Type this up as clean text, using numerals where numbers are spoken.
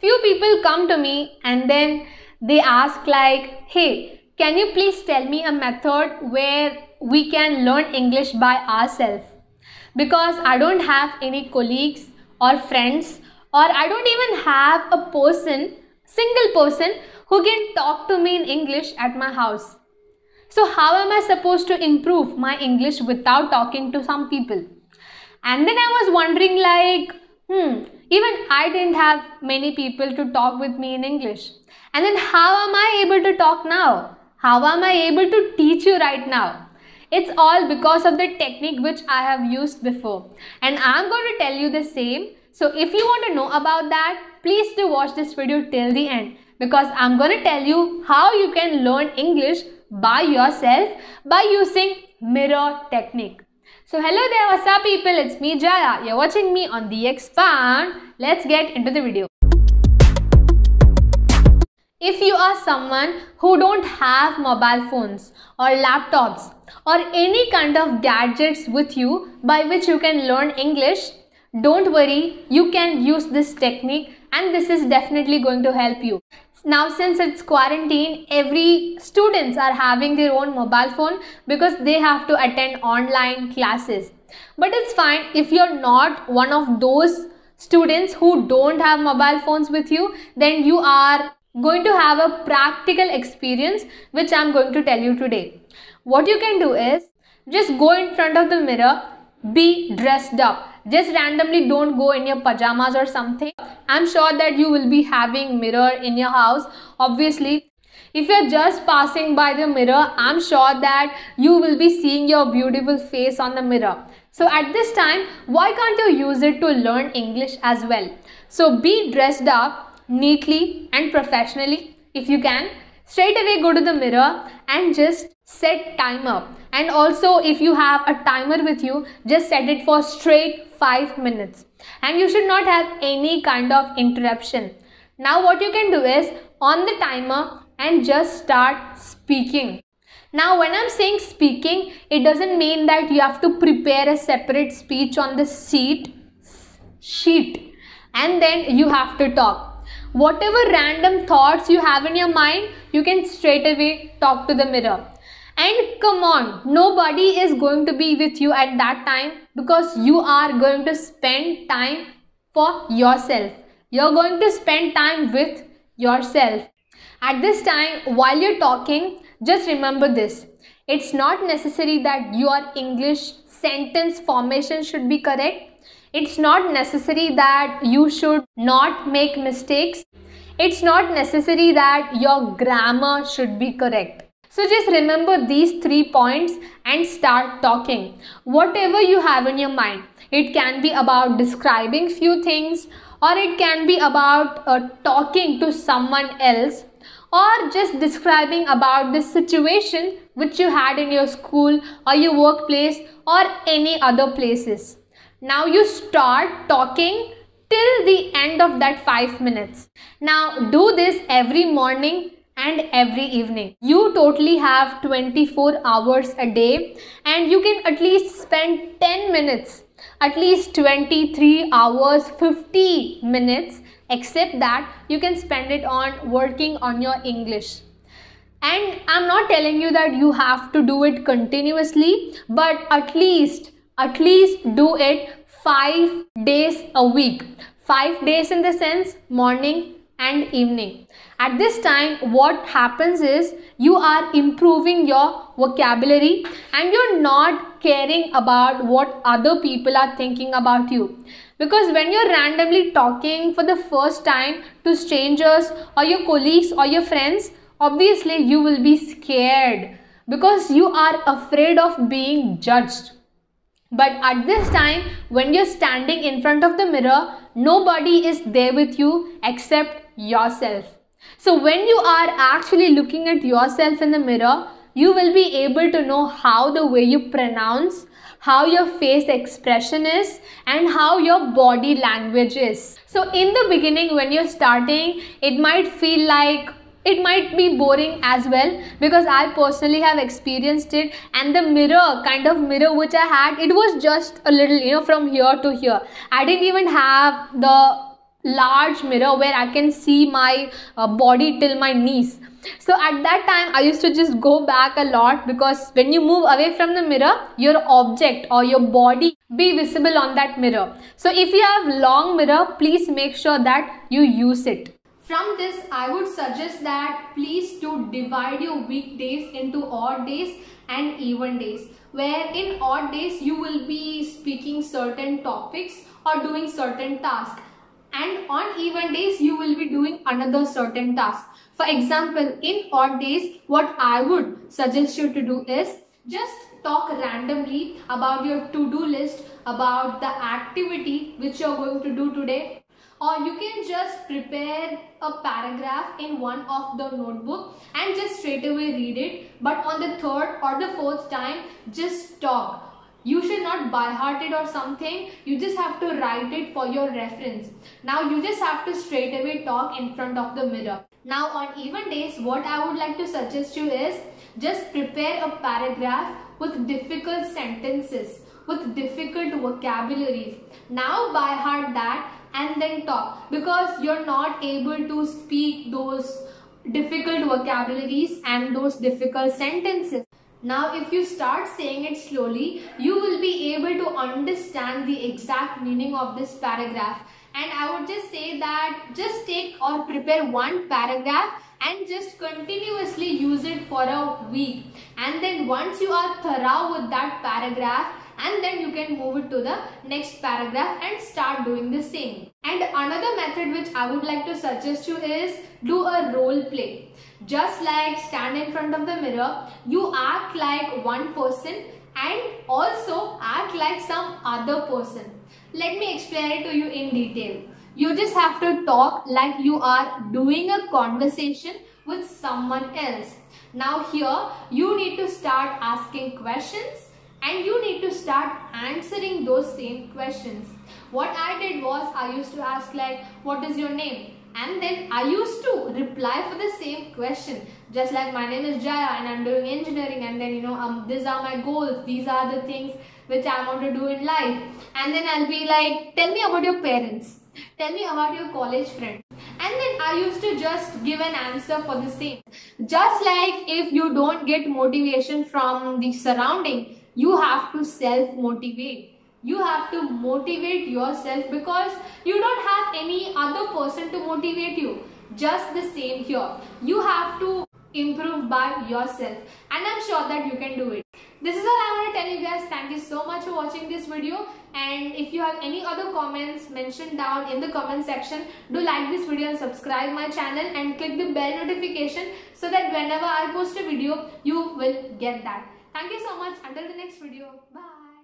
few people come to me and then they ask like, hey, can you please tell me a method where we can learn English by ourselves? Because I don't have any colleagues or friends, or I don't even have a single person who can talk to me in English at my house. So how am I supposed to improve my English without talking to some people? And then I was wondering like, even I didn't have many people to talk with me in English. And then how am I able to talk now? How am I able to teach you right now? It's all because of the technique which I have used before. And I'm going to tell you the same. So if you want to know about that, please do watch this video till the end. Because I'm going to tell you how you can learn English by yourself by using mirror technique. So hello there, what's up people, it's me Jaya. You're watching me on The Expand. Let's get into the video. If you are someone who don't have mobile phones or laptops or any kind of gadgets with you by which you can learn English, don't worry, you can use this technique and this is definitely going to help you. Now since it's quarantine, every students are having their own mobile phone because they have to attend online classes. But it's fine if you're not one of those students who don't have mobile phones with you, then you are going to have a practical experience which I'm going to tell you today. What you can do is just go in front of the mirror, be dressed up. Just randomly don't go in your pajamas or something. I'm sure that you will be having mirror in your house. Obviously, if you're just passing by the mirror, I'm sure that you will be seeing your beautiful face on the mirror. So at this time, why can't you use it to learn English as well? So be dressed up neatly and professionally if you can. Straight away go to the mirror and just set timer. And also if you have a timer with you, just set it for straight 5 minutes. And you should not have any kind of interruption. Now what you can do is on the timer and just start speaking. Now when I'm saying speaking, it doesn't mean that you have to prepare a separate speech on the sheet and then you have to talk. Whatever random thoughts you have in your mind, you can straight away talk to the mirror. And come on, nobody is going to be with you at that time because you are going to spend time for yourself. You're going to spend time with yourself. At this time, while you're talking, just remember this. It's not necessary that your English sentence formation should be correct. It's not necessary that you should not make mistakes. It's not necessary that your grammar should be correct. So just remember these 3 points and start talking. Whatever you have in your mind. It can be about describing few things, or it can be about talking to someone else, or just describing about the situation which you had in your school or your workplace or any other places. Now you start talking till the end of that 5 minutes. Now do this every morning and every evening. You totally have 24 hours a day and you can at least spend 10 minutes, at least 23 hours, 50 minutes, except that you can spend it on working on your English. And I'm not telling you that you have to do it continuously, but at least do it 5 days a week. 5 days in the sense morning and evening. At this time, what happens is you are improving your vocabulary and you're not caring about what other people are thinking about you. Because when you're randomly talking for the first time to strangers or your colleagues or your friends, obviously you will be scared because you are afraid of being judged. But at this time, when you're standing in front of the mirror, nobody is there with you except yourself. So when you are actually looking at yourself in the mirror, you will be able to know how the way you pronounce, how your face expression is, and how your body language is. So in the beginning, when you're starting, it might feel like it might be boring as well, because I personally have experienced it, and the kind of mirror which I had, it was just a little, from here to here. I didn't even have the large mirror where I can see my body till my knees. So at that time I used to just go back a lot, because when you move away from the mirror, your object or your body be visible on that mirror. So if you have long mirror, please make sure that you use it. From this, I would suggest that please do divide your weekdays into odd days and even days, where in odd days you will be speaking certain topics or doing certain tasks, and on even days you will be doing another certain task. For example, in odd days, what I would suggest you to do is just talk randomly about your to-do list, about the activity which you are going to do today. Or you can just prepare a paragraph in one of the notebook and just straight away read it. But on the third or the fourth time, just talk. You should not by heart it or something. You just have to write it for your reference. Now you just have to straight away talk in front of the mirror. Now on even days, what I would like to suggest you is just prepare a paragraph with difficult sentences, with difficult vocabularies. Now by heart that and then talk, because you're not able to speak those difficult vocabularies and those difficult sentences. Now if you start saying it slowly, you will be able to understand the exact meaning of this paragraph. And I would just say that just take or prepare one paragraph and just continuously use it for a week. And then once you are thorough with that paragraph, and then you can move it to the next paragraph and start doing the same. And another method which I would like to suggest you is do a role play. Just like stand in front of the mirror, you act like one person and also act like some other person. Let me explain it to you in detail. You just have to talk like you are doing a conversation with someone else. Now here you need to start asking questions and you need to start answering those same questions. What I did was I used to ask like, what is your name? And then I used to reply for the same question. Just like, my name is Jaya and I'm doing engineering, and then these are my goals, these are the things which I want to do in life. And then I'll be like, tell me about your parents, tell me about your college friend. And then I used to just give an answer for the same. Just like if you don't get motivation from the surrounding, you have to self-motivate. You have to motivate yourself, because you don't have any other person to motivate you. Just the same here. You have to improve by yourself, and I'm sure that you can do it. This is all I want to tell you guys. Thank you so much for watching this video, and if you have any other comments, mention down in the comment section. Do like this video and subscribe my channel and click the bell notification so that whenever I post a video, you will get that. Thank you so much. Until the next video. Bye.